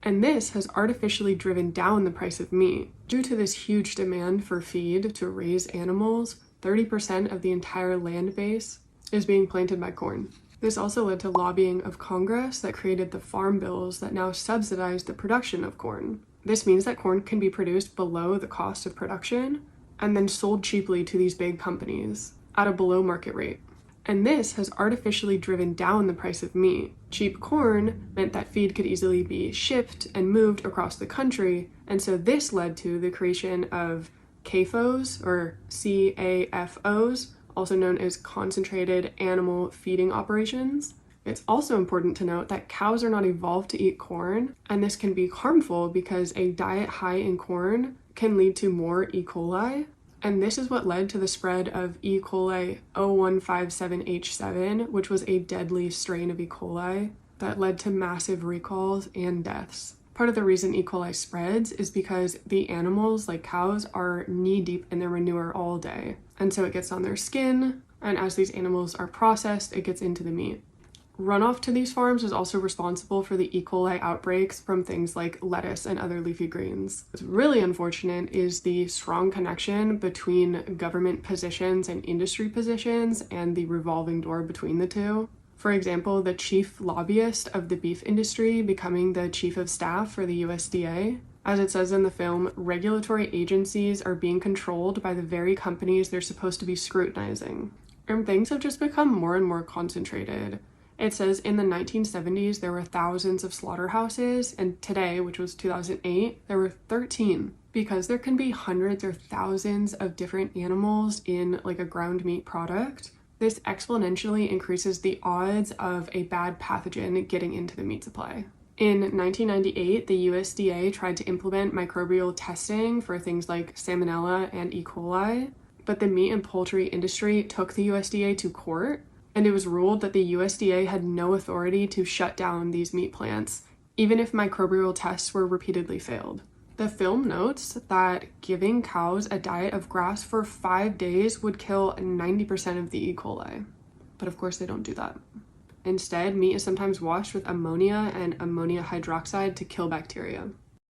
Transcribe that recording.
And this has artificially driven down the price of meat. Due to this huge demand for feed to raise animals, 30% of the entire land base is being planted by corn. This also led to lobbying of Congress that created the farm bills that now subsidize the production of corn. This means that corn can be produced below the cost of production and then sold cheaply to these big companies at a below market rate. And this has artificially driven down the price of meat. Cheap corn meant that feed could easily be shipped and moved across the country, and so this led to the creation of CAFOs, or CAFOs, also known as concentrated animal feeding operations. It's also important to note that cows are not evolved to eat corn, and this can be harmful because a diet high in corn can lead to more E. coli, and this is what led to the spread of E. coli 0157H7, which was a deadly strain of E. coli that led to massive recalls and deaths. Part of the reason E. coli spreads is because the animals, like cows, are knee-deep in their manure all day. And so it gets on their skin, and as these animals are processed, it gets into the meat. Runoff to these farms is also responsible for the E. coli outbreaks from things like lettuce and other leafy greens. What's really unfortunate is the strong connection between government positions and industry positions and the revolving door between the two. For example, the chief lobbyist of the beef industry becoming the chief of staff for the USDA. As it says in the film, regulatory agencies are being controlled by the very companies they're supposed to be scrutinizing. And things have just become more and more concentrated. It says in the 1970s, there were thousands of slaughterhouses, and today, which was 2008, there were 13. Because there can be hundreds or thousands of different animals in like a ground meat product, this exponentially increases the odds of a bad pathogen getting into the meat supply. In 1998, the USDA tried to implement microbial testing for things like Salmonella and E. coli, but the meat and poultry industry took the USDA to court, and it was ruled that the USDA had no authority to shut down these meat plants, even if microbial tests were repeatedly failed. The film notes that giving cows a diet of grass for 5 days would kill 90% of the E. coli. But of course they don't do that. Instead, meat is sometimes washed with ammonia and ammonia hydroxide to kill bacteria.